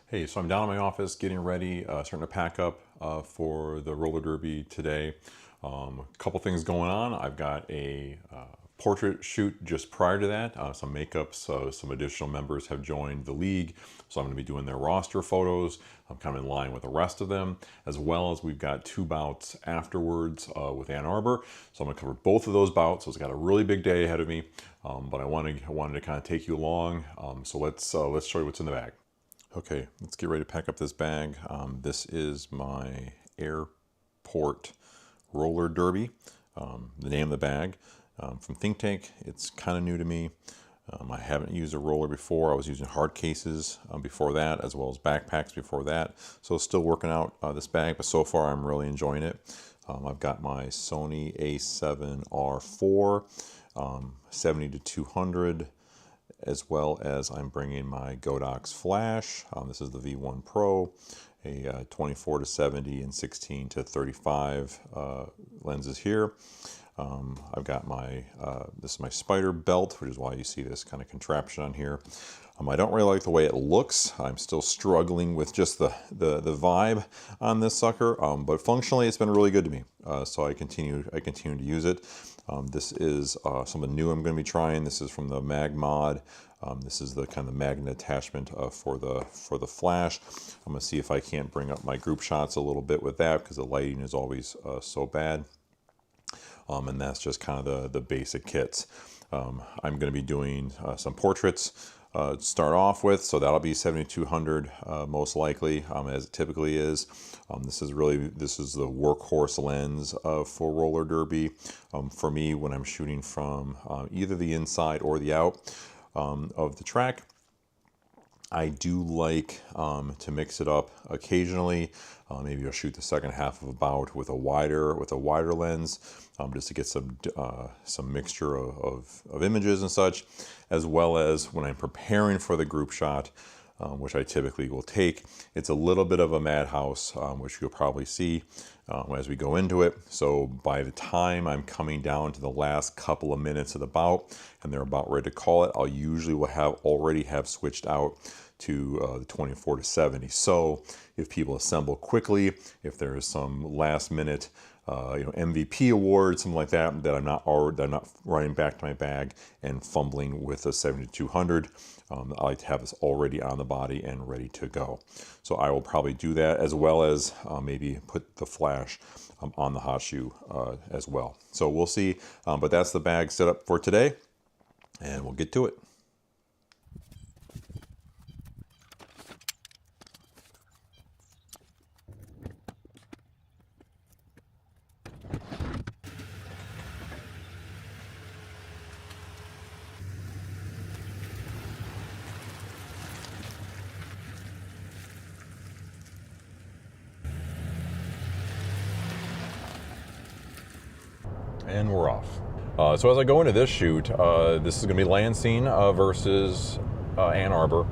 Hey, so I'm down in my office getting ready, starting to pack up for the roller derby today. A couple things going on. I've got a portrait shoot just prior to that, some makeups, some additional members have joined the league, so I'm going to be doing their roster photos. I'm kind of in line with the rest of them, as well as we've got two bouts afterwards with Ann Arbor. So I'm going to cover both of those bouts. So it's got a really big day ahead of me, but I wanted to kind of take you along. So let's show you what's in the bag. Okay, let's get ready to pack up this bag. This is my airport roller derby, the name of the bag, from Think Tank. It's kind of new to me. I haven't used a roller before. I was using hard cases before that, as well as backpacks before that. So still working out this bag, but so far I'm really enjoying it. I've got my Sony A7R4, 70 to 200, as well as I'm bringing my Godox flash. This is the V1 Pro, a 24 to 70 and 16 to 35 lenses here. I've got my, this is my spider belt, which is why you see this kind of contraption on here. I don't really like the way it looks. I'm still struggling with just the vibe on this sucker, but functionally it's been really good to me. So I continue to use it. This is something new I'm going to be trying. This is from the MagMod. This is the kind of magnet attachment for the flash. I'm going to see if I can't bring up my group shots a little bit with that, because the lighting is always so bad. And that's just kind of the basic kits. I'm going to be doing some portraits to start off with, so that'll be 7200 most likely, as it typically is. This is the workhorse lens for roller derby. For me, when I'm shooting from either the inside or the out of the track, I do like to mix it up occasionally. Maybe I'll shoot the second half of a bout with a wider lens, just to get some mixture of images and such, as well as when I'm preparing for the group shot, which I typically will take. It's a little bit of a madhouse, which you'll probably see as we go into it. So by the time I'm coming down to the last couple of minutes of the bout and they're about ready to call it, I'll usually will already have switched out to the 24 to 70. So if people assemble quickly, if there is some last minute MVP award, something like that, that I'm not running back to my bag and fumbling with a 7200. I like to have this already on the body and ready to go. So I will probably do that, as well as maybe put the flash on the hot shoe as well. So we'll see, but that's the bag set up for today, and we'll get to it. And we're off. So as I go into this shoot, this is going to be Lansing versus Ann Arbor.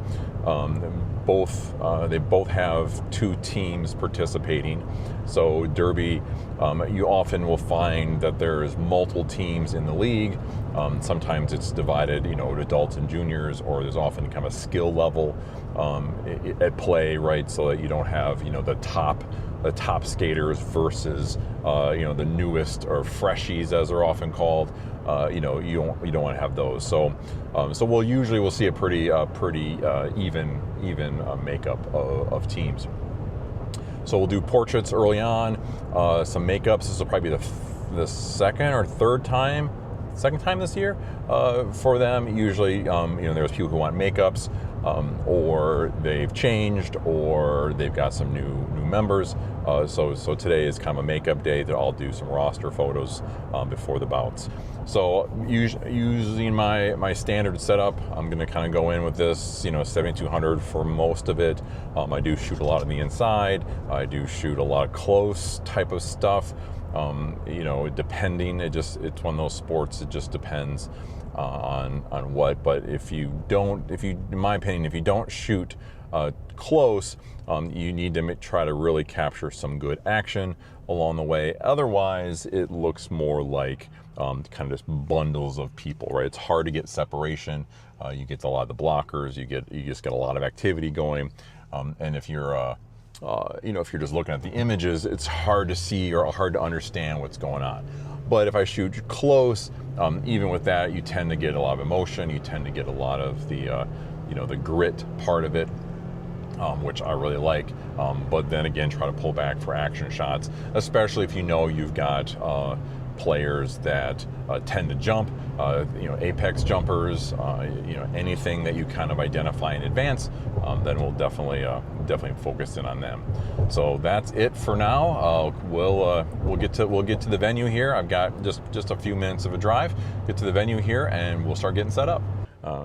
They both have two teams participating. So Derby, you often will find that there's multiple teams in the league. Sometimes it's divided, to adults and juniors, or there's often kind of a skill level at play, right? So that you don't have, the top skaters versus the newest, or freshies as they're often called. You don't want to have those. So we'll see a pretty even makeup of teams. So we'll do portraits early on, some makeups. This will probably be the second or third time this year for them. Usually, there's people who want makeups, or they've changed, or they've got some new members. So today is kind of a makeup day that I'll do some roster photos before the bouts. So using my standard setup, I'm going to kind of go in with this 7200 for most of it. I do shoot a lot on the inside. I do shoot a lot of close type of stuff. Depending, it's one of those sports. It just depends on what. But in my opinion, if you don't shoot close, you need to try to really capture some good action along the way. Otherwise, it looks more like kind of just bundles of people, right? It's hard to get separation. You get a lot of the blockers. You just get a lot of activity going. And if you're if you're just looking at the images, it's hard to see or hard to understand what's going on. But if I shoot close, even with that, you tend to get a lot of emotion. You tend to get a lot of the the grit part of it, which I really like. But then again, try to pull back for action shots, especially if you've got players that tend to jump, apex jumpers, anything that you kind of identify in advance, then we'll definitely focus in on them. So that's it for now. We'll get to the venue here. I've got just a few minutes of a drive. Get to the venue here, and we'll start getting set up.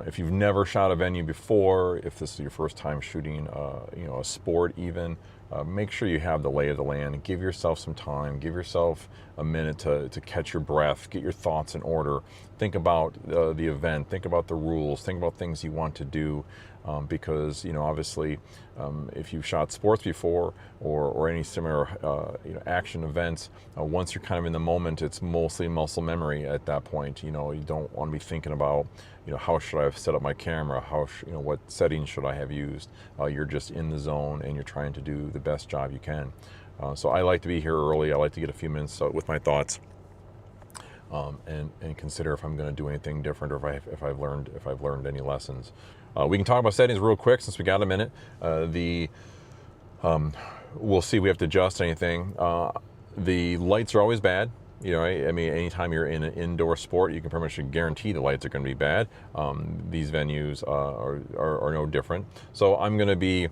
If you've never shot a venue before, if this is your first time shooting, a sport even, make sure you have the lay of the land. Give yourself some time. Give yourself a minute to catch your breath. Get your thoughts in order. Think about the event. Think about the rules. Think about things you want to do. Because obviously, if you've shot sports before or any similar action events, once you're kind of in the moment, it's mostly muscle memory at that point. You don't want to be thinking about how should I have set up my camera, what settings should I have used. You're just in the zone and you're trying to do the best job you can. So I like to be here early. I like to get a few minutes with my thoughts. And consider if I'm going to do anything different or if I've learned any lessons. We can talk about settings real quick since we got a minute. We'll see if we have to adjust anything. The lights are always bad. I mean, anytime you're in an indoor sport, you can pretty much guarantee the lights are going to be bad. These venues are no different. So I'm going to be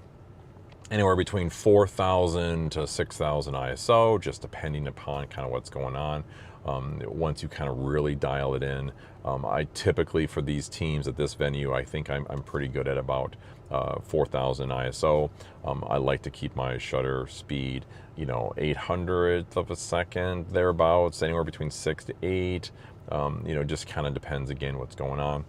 anywhere between 4,000 to 6,000 ISO, just depending upon kind of what's going on. Once you kind of really dial it in, I typically, for these teams at this venue, I think I'm pretty good at about 4,000 ISO. I like to keep my shutter speed, 800th of a second, thereabouts, anywhere between 6 to 8. Just kind of depends again what's going on.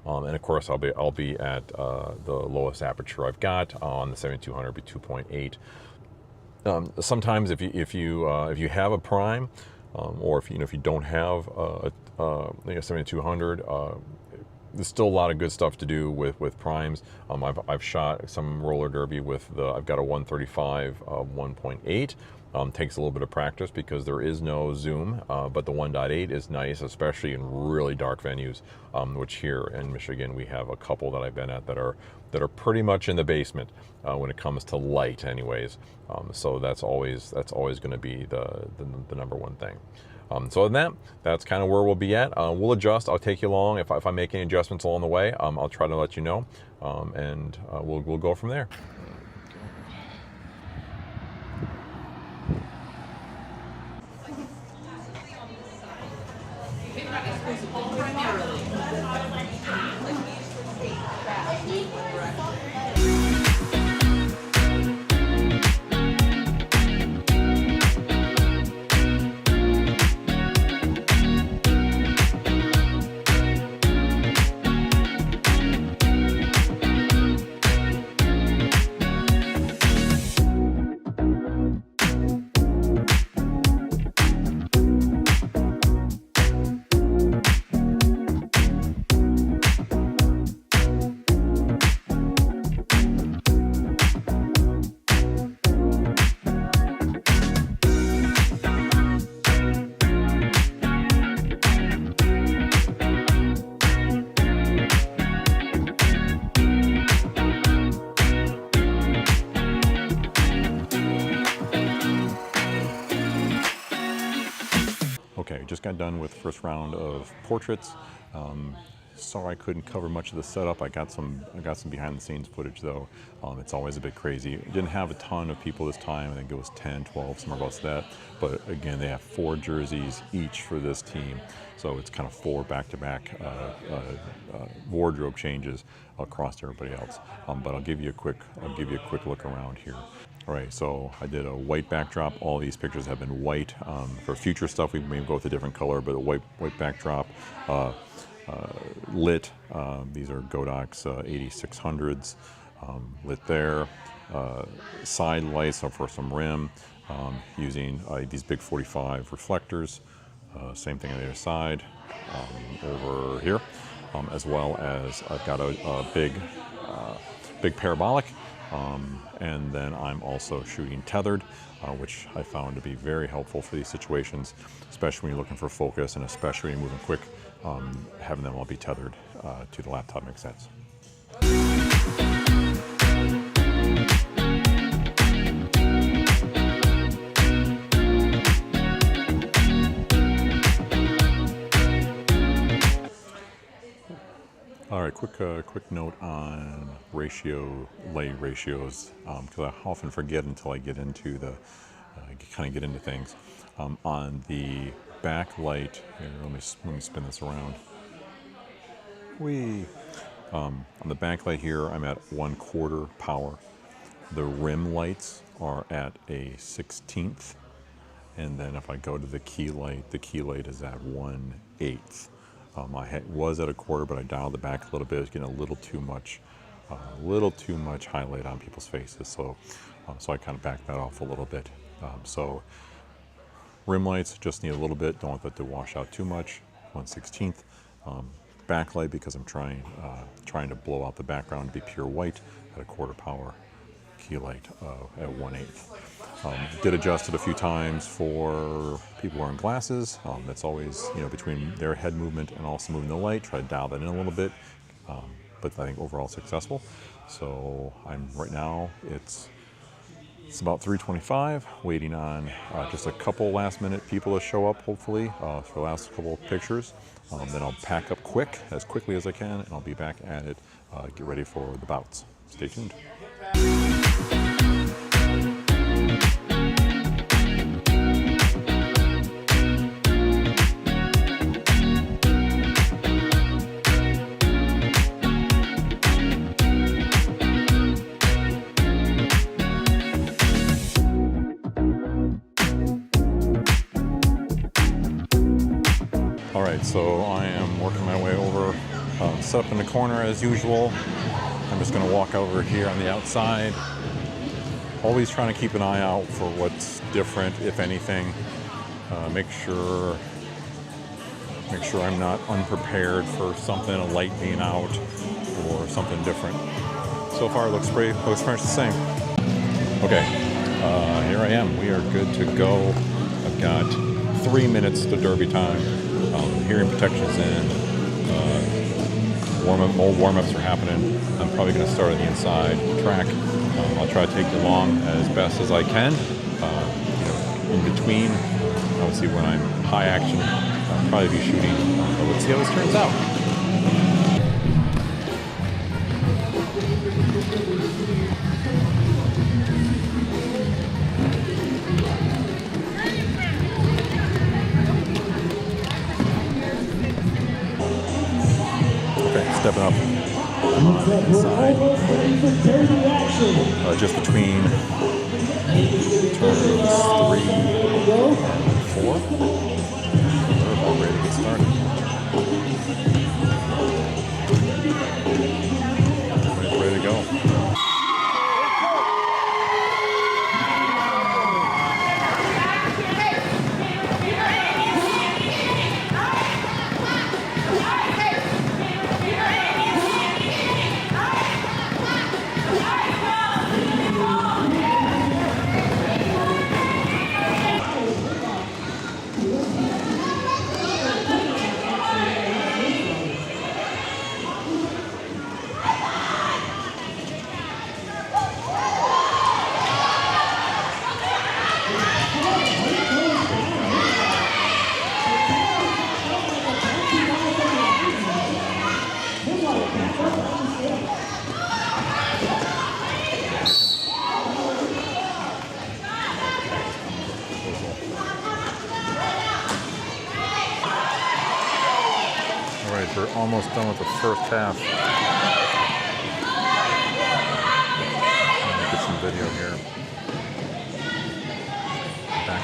And of course, I'll be at the lowest aperture I've got on the 7200, be 2.8. Sometimes if you have a prime, or if you don't have a 7200, there's still a lot of good stuff to do with primes. I've shot some roller derby with I've got a 135 1.8. Takes a little bit of practice because there is no zoom, but the 1.8 is nice, especially in really dark venues, which here in Michigan we have a couple that I've been at that are pretty much in the basement when it comes to light, anyways. So that's always going to be the number one thing. So other than that's kind of where we'll be at. We'll adjust. I'll take you along if I make any adjustments along the way. I'll try to let you know, and we'll go from there. Okay, just got done with the first round of portraits. Sorry I couldn't cover much of the setup. I got some behind the scenes footage though. It's always a bit crazy. Didn't have a ton of people this time. I think it was 10, 12, somewhere about that. But again, they have 4 jerseys each for this team. So it's kind of 4 back-to-back wardrobe changes across everybody else. But I'll give you a quick look around here. All right, so I did a white backdrop. All these pictures have been white. For future stuff, we may go with a different color, but a white backdrop. Lit. These are Godox 8600s. Lit there. Side lights for some rim, using these big 45 reflectors. Same thing on the other side. Over here, as well as I've got a big big parabolic. And then I'm also shooting tethered, which I found to be very helpful for these situations, especially when you're looking for focus and especially when you're moving quick. Having them all be tethered to the laptop makes sense. All right, quick note on light ratios, because I often forget until I get into the kind of get into things. On the backlight, here, let me spin this around. On the backlight here, I'm at 1/4 power. The rim lights are at a 1/16, and then if I go to the key light is at 1/8. I was at 1/4, but I dialed it back a little bit. It's getting a little too much highlight on people's faces, so I kind of backed that off a little bit. So rim lights just need a little bit. Don't want that to wash out too much. 1/16. Backlight, because I'm trying to blow out the background to be pure white, at 1/4 power. Key light at 1/8. Did adjust it a few times for people wearing glasses. That's always, between their head movement and also moving the light, try to dial that in a little bit, but I think overall successful. So right now it's about 3:25, waiting on just a couple last minute people to show up, hopefully, for the last couple of pictures. Then I'll pack up as quickly as I can, and I'll be back at it, get ready for the bouts. Stay tuned. All right, so I am working my way over, set up in the corner as usual. I'm just gonna walk over here on the outside. Always trying to keep an eye out for what's different, if anything. Make sure I'm not unprepared for something, a light being out or something different. So far it looks pretty much the same. Okay, here I am. We are good to go. I've got 3 minutes to derby time. Hearing protection's in. More warm-ups are happening. I'm probably going to start on the inside track. I'll try to take it along as best as I can. In between, obviously when I'm high action, I'll probably be shooting. But let's see how this turns out. Stepping up on the inside, just between turns 3 and 4. We're about ready to get started. Everybody's ready to go. We're almost done with the first half. Get some video here. Back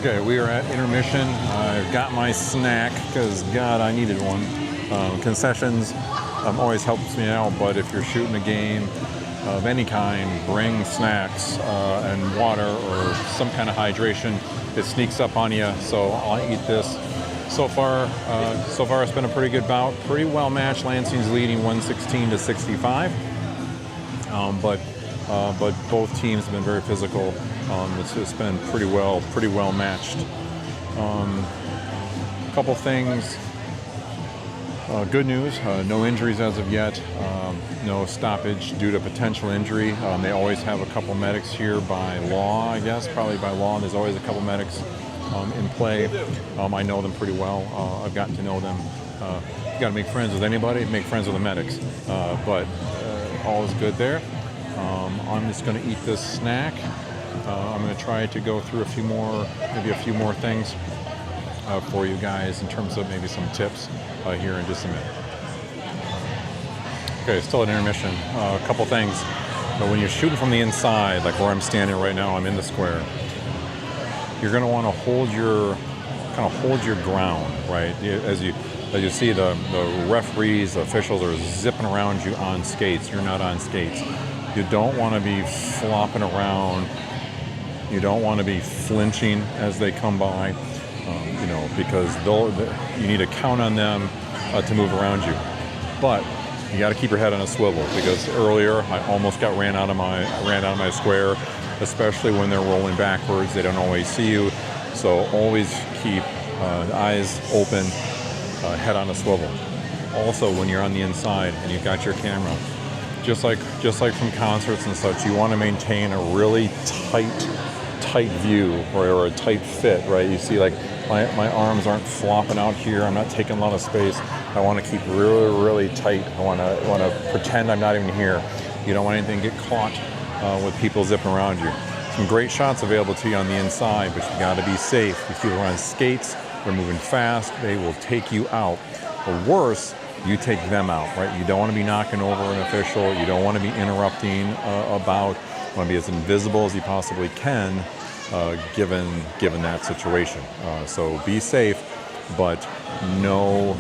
Okay, we are at intermission. I've got my snack because, God, I needed one. Concessions always helps me out, but if you're shooting a game of any kind, bring snacks and water or some kind of hydration. It sneaks up on you, so I'll eat this. So far it's been a pretty good bout. Pretty well matched. Lansing's leading 116 to 65, but both teams have been very physical. It's been pretty well matched. Couple things. Good news, no injuries as of yet, no stoppage due to potential injury. They always have a couple medics here by law, I guess, probably by law. There's always a couple medics in play. I know them pretty well. I've gotten to know them. You got to make friends with anybody, make friends with the medics. But all is good there. I'm just going to eat this snack. I'm going to try to go through maybe a few more things for you guys in terms of maybe some tips here in just a minute. Okay, still an intermission. A couple things. But when you're shooting from the inside, like where I'm standing right now, I'm in the square. You're going to want to hold your ground, right? As you see, the referees, the officials are zipping around you on skates. You're not on skates. You don't want to be flopping around. You don't want to be flinching as they come by. Because you need to count on them to move around you. But you got to keep your head on a swivel, because earlier I almost got ran out of my square, especially when they're rolling backwards. They don't always see you, so always keep eyes open, head on a swivel. Also, when you're on the inside and you've got your camera, just like from concerts and such, you want to maintain a really tight view or a tight fit, right? You see, like my arms aren't flopping out here. I'm not taking a lot of space. I want to keep really tight. I want to pretend I'm not even here. You don't want anything to get caught with people zipping around you. Some great shots available to you on the inside, but you got to be safe. If people are on skates, they're moving fast, they will take you out. Or worse, you take them out, right? You don't want to be knocking over an official. You don't want to be interrupting about. You want to be as invisible as you possibly can, given that situation. So be safe, but know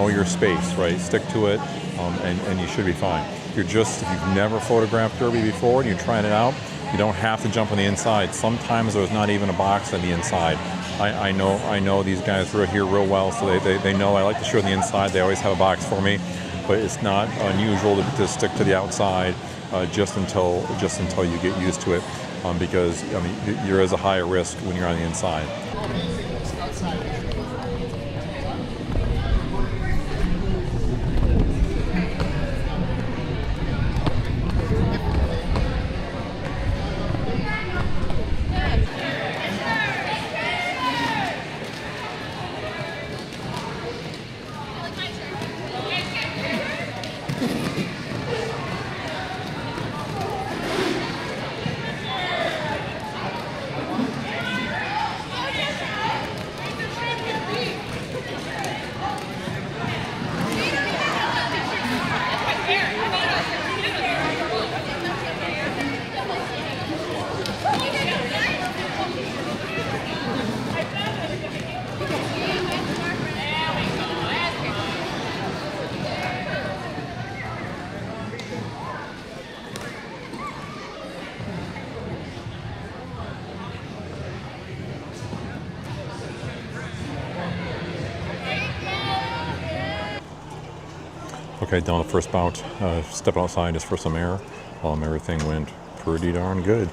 your space, right? Stick to it, and you should be fine. If you've never photographed derby before and you're trying it out, you don't have to jump on the inside. Sometimes there's not even a box on the inside. I know these guys here real well, so they know I like to shoot on the inside. They always have a box for me, but it's not unusual to stick to the outside just until you get used to it, because there is a higher risk when you're on the inside. Okay, down the first bout, stepping outside just for some air. Everything went pretty darn good.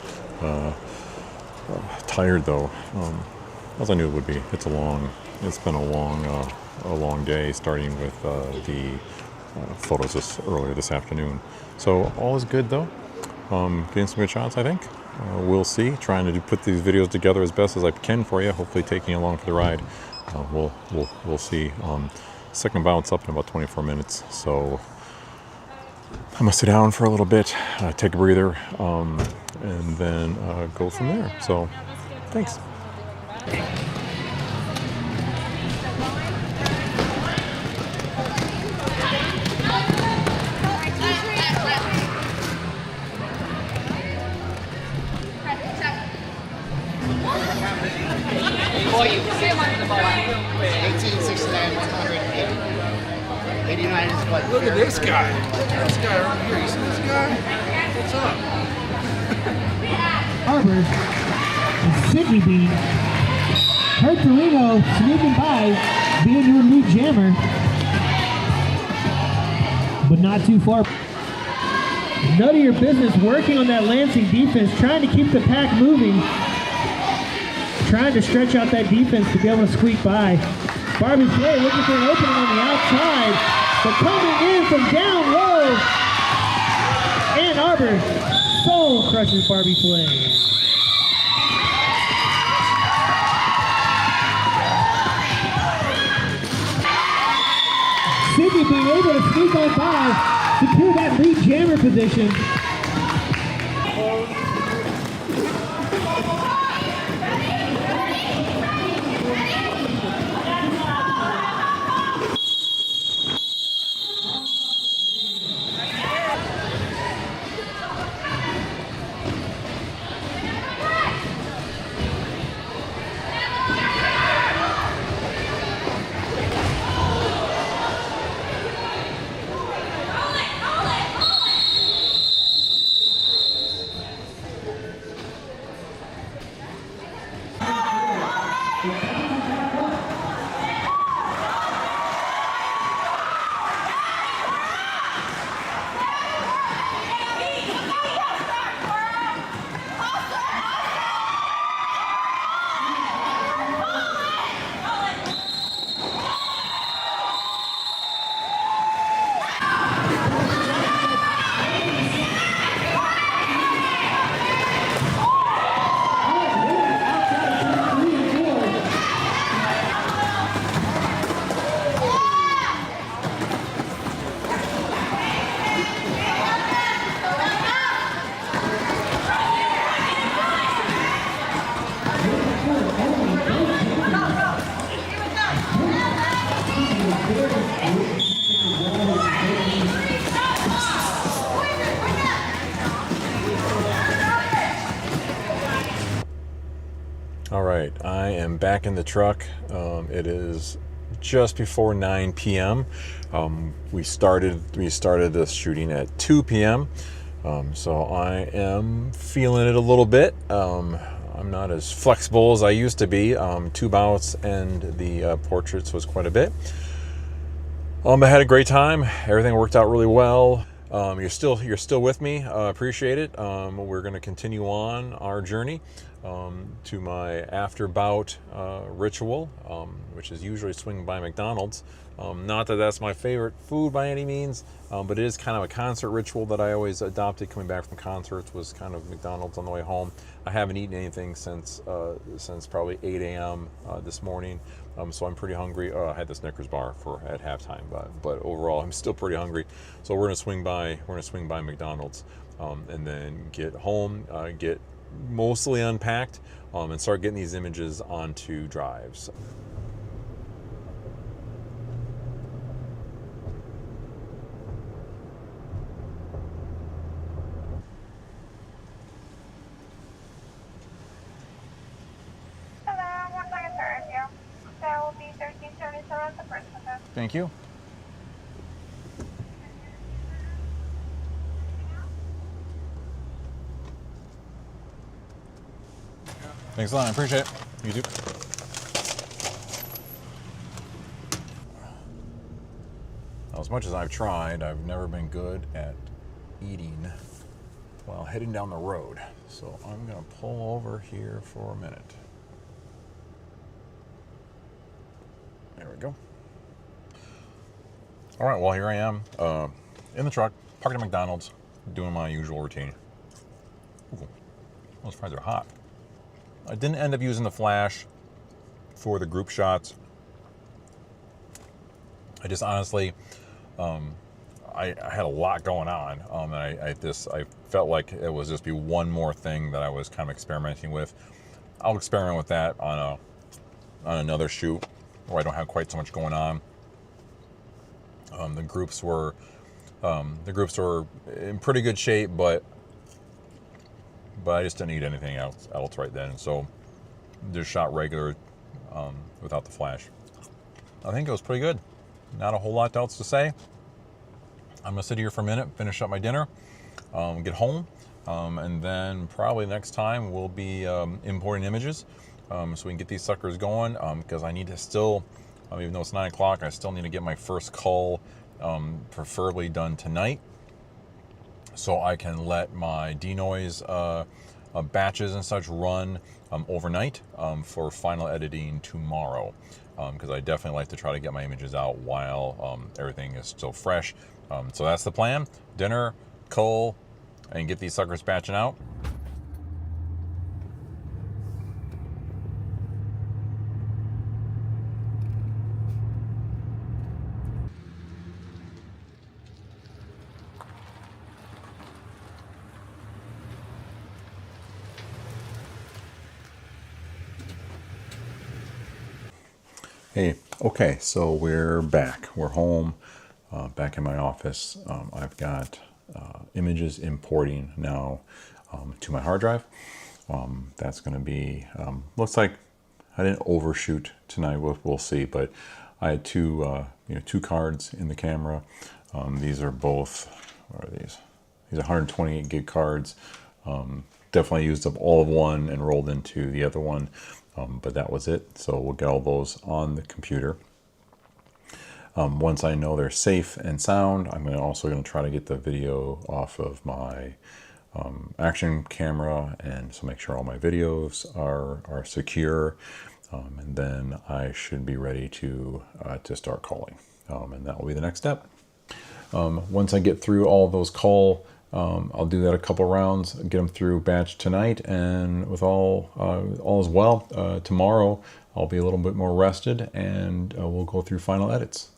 Tired though, as I knew it would be. It's been a long day, starting with the photos earlier this afternoon. So all is good though. Getting some good shots, I think. We'll see. Trying to put these videos together as best as I can for you. Hopefully taking you along for the ride. We'll see. Second bout's up in about 24 minutes, so I'm gonna sit down for a little bit, take a breather, and then go from there. So, thanks. Look at this guy. Look at this guy right here. You see this guy? What's up? Arbor and Sydney Bean. Kurt Torino sneaking by, being your lead jammer, but not too far. None of your business working on that Lansing defense, trying to keep the pack moving, trying to stretch out that defense to be able to squeak by. Barbie Flay looking for an opening on the outside, but coming in from down low, Ann Arbor soul crushes Barbie Flay. Sydney being able to sneak on by, secure that lead jammer position. All right, I am back in the truck. It is just before 9 p.m. We started this shooting at 2 p.m. So I am feeling it a little bit. I'm not as flexible as I used to be. 2 bouts and the portraits was quite a bit. I had a great time. Everything worked out really well. You're still with me. Appreciate it. We're going to continue on our journey to my after bout ritual, which is usually swinging by McDonald's. Not that that's my favorite food by any means, but it is kind of a concert ritual that I always adopted coming back from concerts, was kind of McDonald's on the way home. I haven't eaten anything since probably 8 a.m. This morning, so I'm pretty hungry. I had the Snickers bar at halftime, but overall I'm still pretty hungry. So we're gonna swing by McDonald's, and then get home, get mostly unpacked, and start getting these images onto drives. Thank you. Thanks a lot. I appreciate it. You too. As much as I've tried, I've never been good at eating while heading down the road. So I'm going to pull over here for a minute. There we go. All right, well, here I am in the truck, parked at McDonald's, doing my usual routine. Ooh, those fries are hot. I didn't end up using the flash for the group shots. I just honestly, I had a lot going on, and I felt like it was just be one more thing that I was kind of experimenting with. I'll experiment with that on another shoot where I don't have quite so much going on. The groups were in pretty good shape, but I just didn't need anything else right then. So just shot regular without the flash. I think it was pretty good. Not a whole lot else to say. I'm gonna sit here for a minute, finish up my dinner, get home, and then probably next time we'll be importing images so we can get these suckers going, because I need to still, even though it's 9 o'clock, I still need to get my first cull preferably done tonight so I can let my denoise batches and such run overnight for final editing tomorrow, because I definitely like to try to get my images out while everything is still fresh. So that's the plan: dinner, cull, and get these suckers batching out. Hey, okay, so we're back. We're home, back in my office. I've got images importing now to my hard drive. That's going to be, looks like I didn't overshoot tonight. We'll see, but I had two cards in the camera. These are both, what are these? These are 128 gig cards. Definitely used up all of one and rolled into the other one. But that was it. So we'll get all those on the computer. Once I know they're safe and sound, I'm also going to try to get the video off of my action camera, and so make sure all my videos are secure. And then I should be ready to start calling. And that will be the next step. Once I get through all those call, I'll do that a couple rounds, get them through batch tonight, and with all is well, tomorrow I'll be a little bit more rested, and we'll go through final edits.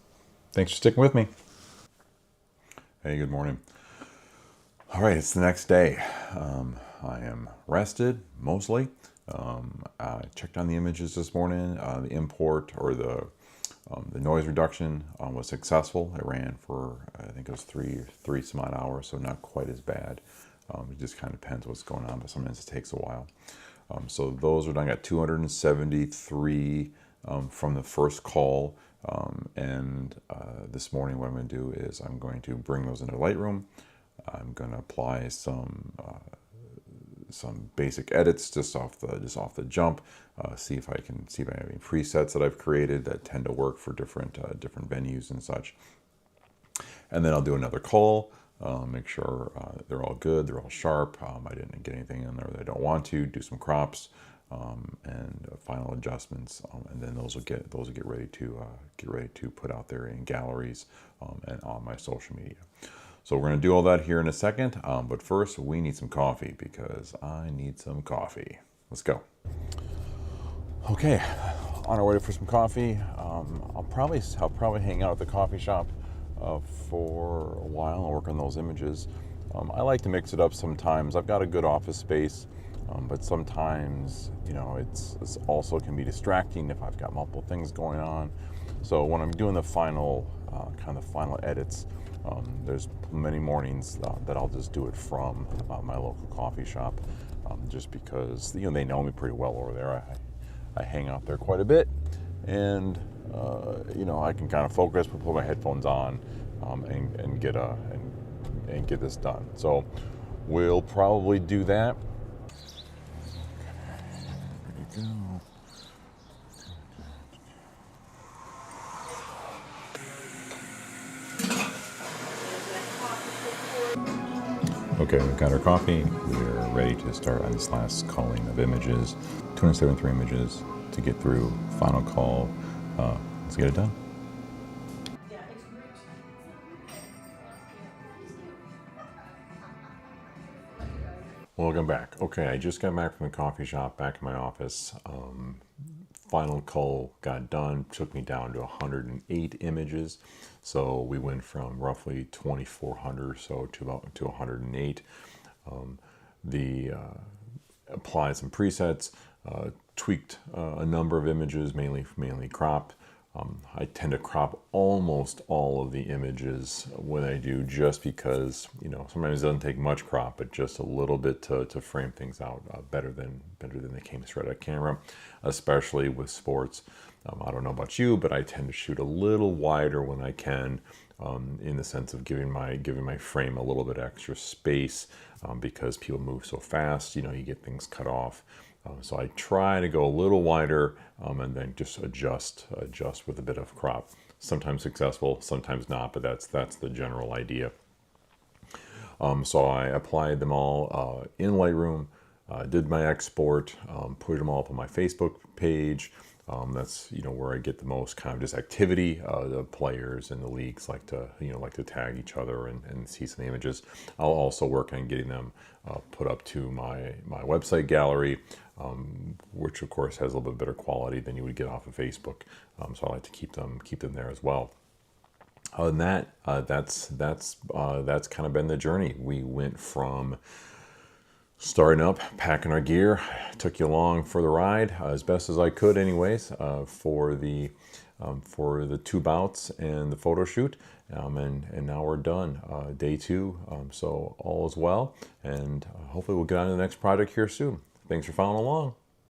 Thanks for sticking with me. Hey, good morning. All right, it's the next day. I am rested, mostly. I checked on the images this morning. The import, or the noise reduction, was successful. It ran for, I think it was three some odd hours, so not quite as bad. It just kind of depends what's going on, but sometimes it takes a while. So those are done. I got 273 from the first call. And this morning what I'm going to do is I'm going to bring those into Lightroom. I'm going to apply some basic edits just off the jump. See if I have any presets that I've created that tend to work for different venues and such. And then I'll do another call, make sure they're all good, they're all sharp. I didn't get anything in there that I don't want to. Do some crops and final adjustments, and then those will get ready to put out there in galleries and on my social media. So we're going to do all that here in a second, but first we need some coffee, because I need some coffee. Let's go. Okay, on our way for some coffee. I'll probably hang out at the coffee shop for a while and work on those images. I like to mix it up sometimes. I've got a good office space, but sometimes, it's also can be distracting if I've got multiple things going on. So when I'm doing the final edits, there's many mornings that I'll just do it from my local coffee shop, just because they know me pretty well over there. I hang out there quite a bit, and I can kind of focus, put my headphones on, and get this done. So we'll probably do that. Okay, there we go. Okay, we've got our coffee. We're ready to start on this last calling of images. 273 images to get through. Final call. Let's get it done. Welcome back. Okay, I just got back from the coffee shop, back in my office. Final call got done. Took me down to 108 images. So we went from roughly 2,400 or so to 108. Applied some presets, tweaked a number of images, mainly cropped. I tend to crop almost all of the images when I do, just because sometimes it doesn't take much crop, but just a little bit to frame things out better than they came straight out of camera, especially with sports. I don't know about you, but I tend to shoot a little wider when I can, in the sense of giving my frame a little bit extra space, because people move so fast, you get things cut off. So I try to go a little wider, and then just adjust with a bit of crop. Sometimes successful, sometimes not, but that's the general idea. So I applied them all in Lightroom, did my export, put them all up on my Facebook page. That's where I get the most kind of just activity. The players and the leagues like to tag each other and see some images. I'll also work on getting them put up to my website gallery, which of course has a little bit better quality than you would get off of Facebook. So I like to keep them there as well. Other than that, that's kind of been the journey. We went from starting up, packing our gear, took you along for the ride as best as I could, anyways, for the 2 bouts and the photo shoot, and now we're done, day 2. So all is well, and hopefully we'll get on to the next project here soon. Thanks for following along.